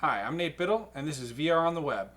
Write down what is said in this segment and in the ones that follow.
Hi, I'm Nate Biddle, and this is VR on the Web.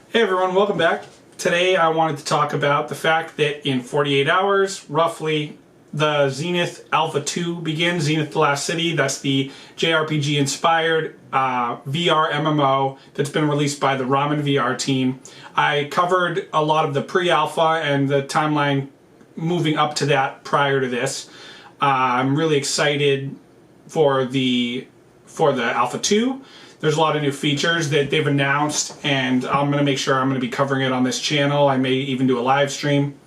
Hey everyone, welcome back. Today I wanted to talk about the fact that in 48 hours, roughly, the Zenith Alpha 2 begins. Zenith the Last City, that's the JRPG inspired VR MMO that's been released by the Ramen VR team. I covered a lot of the pre-alpha and the timeline moving up to that prior to this. I'm really excited for the Alpha 2. There's a lot of new features that they've announced, and I'm going to make sure I'm going to be covering it on this channel. I may even do a live stream.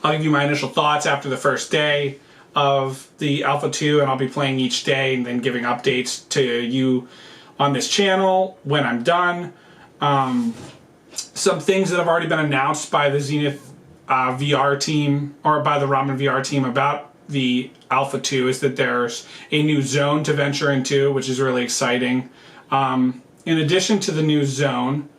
I'll give you my initial thoughts after the first day of the Alpha 2, and I'll be playing each day and then giving updates to you on this channel when I'm done. Some things that have already been announced by the Zenith VR team, or by the Ramen VR team, about the Alpha 2 is that there's a new zone to venture into, which is really exciting. In addition to the new zone,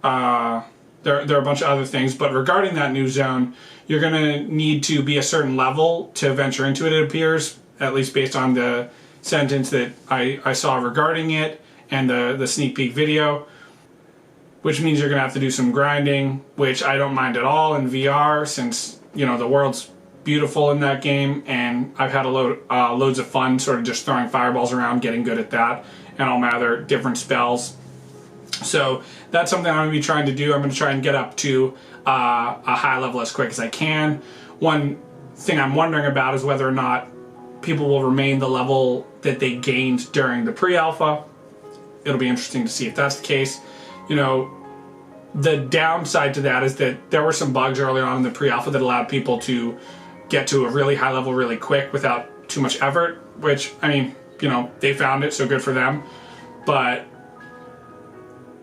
there are a bunch of other things, but regarding that new zone, you're going to need to be a certain level to venture into it, it appears, at least based on the sentence that I saw regarding it and the sneak peek video, which means you're going to have to do some grinding, which I don't mind at all in VR, since, you know, the world's beautiful in that game, and I've had loads of fun sort of just throwing fireballs around, getting good at that, and all my other different spells. So that's something I'm going to be trying to do. I'm going to try and get up to a high level as quick as I can. One thing I'm wondering about is whether or not people will remain the level that they gained during the pre-alpha. It'll be interesting to see if that's the case. You know, the downside to that is that there were some bugs early on in the pre-alpha that allowed people to get to a really high level really quick without too much effort, which, I mean, you know, they found it, so good for them. But,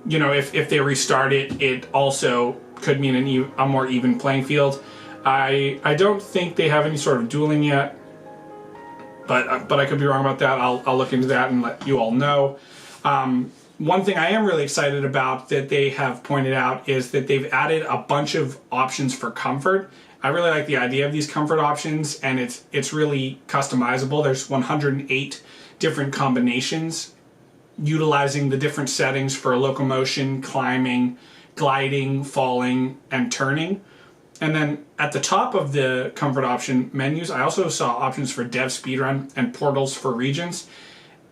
you know, if they restart it, it also could mean a more even playing field. I don't think they have any sort of dueling yet, but I could be wrong about that. I'll look into that and let you all know. One thing I am really excited about that they have pointed out is that they've added a bunch of options for comfort. I really like the idea of these comfort options, and it's really customizable. There's 108 different combinations utilizing the different settings for locomotion, climbing, gliding, falling, and turning. And then at the top of the comfort option menus, I also saw options for dev speedrun and portals for regions.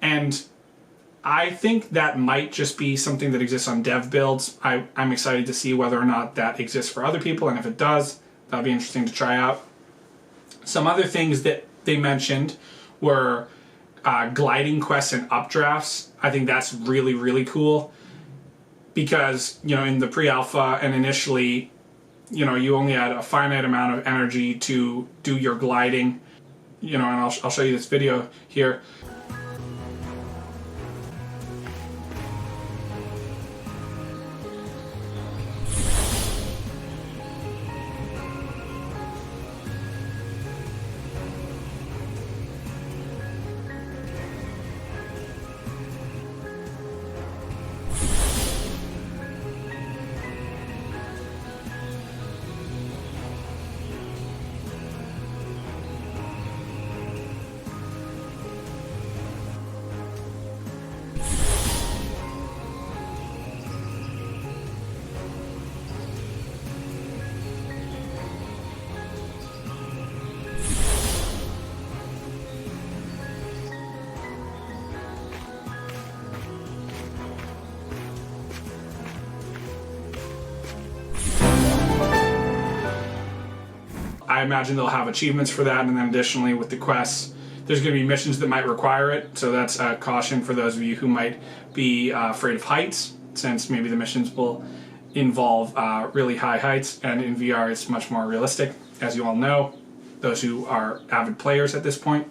And I think that might just be something that exists on dev builds. I'm excited to see whether or not that exists for other people, and if it does, that'll be interesting to try out. Some other things that they mentioned were gliding quests and updrafts. I think that's really, really cool because, you know, in the pre-alpha and initially, you know, you only had a finite amount of energy to do your gliding, you know, and I'll show you this video here. I imagine they'll have achievements for that, and then additionally with the quests, there's going to be missions that might require it, so that's a caution for those of you who might be afraid of heights, since maybe the missions will involve really high heights, and in VR it's much more realistic, as you all know, those who are avid players at this point.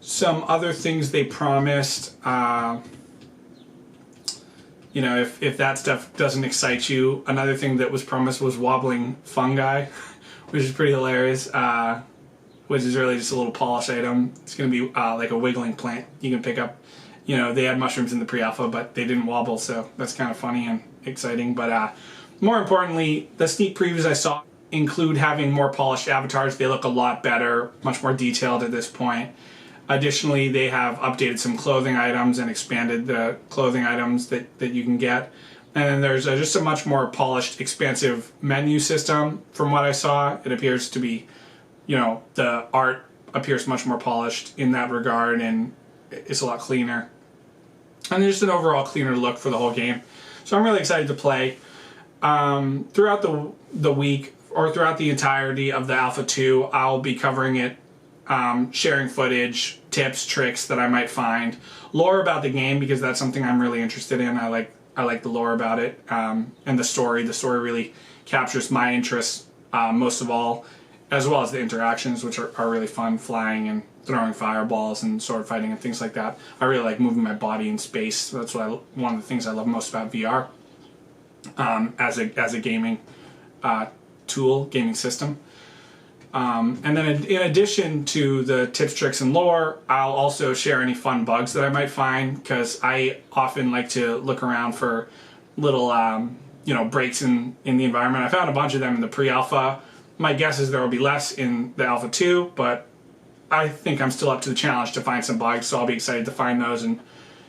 Some other things they promised, you know, if that stuff doesn't excite you, another thing that was promised was wobbling fungi, which is pretty hilarious. which is really just a little polish item. It's going to be like a wiggling plant you can pick up. You know, they had mushrooms in the pre-alpha, but they didn't wobble, so that's kind of funny and exciting. But more importantly, the sneak previews I saw include having more polished avatars. They look a lot better, much more detailed at this point. Additionally, they have updated some clothing items and expanded the clothing items that you can get. And then there's just a much more polished, expansive menu system. From what I saw, it appears to be, you know, the art appears much more polished in that regard, and it's a lot cleaner. And there's just an overall cleaner look for the whole game. So I'm really excited to play. Throughout the week, or throughout the entirety of the Alpha 2, I'll be covering it, sharing footage, tips, tricks that I might find, lore about the game, because that's something I'm really interested in. I like the lore about it, and the story. The story really captures my interest most of all, as well as the interactions, which are really fun, flying and throwing fireballs and sword fighting and things like that. I really like moving my body in space. That's one of the things I love most about VR as a gaming tool, gaming system. And then in addition to the tips, tricks, and lore, I'll also share any fun bugs that I might find, because I often like to look around for little breaks in the environment. I found a bunch of them in the pre-alpha. My guess is there will be less in the Alpha 2, but I think I'm still up to the challenge to find some bugs, so I'll be excited to find those and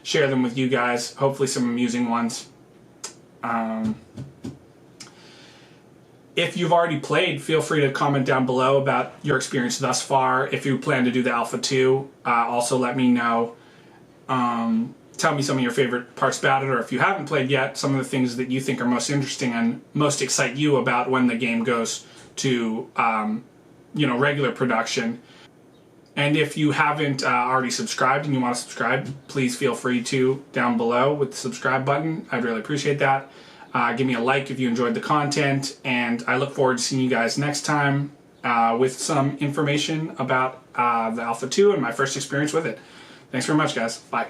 share them with you guys, hopefully some amusing ones. If you've already played, feel free to comment down below about your experience thus far. If you plan to do the Alpha 2, also let me know. Tell me some of your favorite parts about it, or if you haven't played yet, some of the things that you think are most interesting and most excite you about when the game goes to regular production. And if you haven't already subscribed and you want to subscribe, please feel free to down below with the subscribe button. I'd really appreciate that. Give me a like if you enjoyed the content, and I look forward to seeing you guys next time with some information about the Alpha 2 and my first experience with it. Thanks very much, guys. Bye.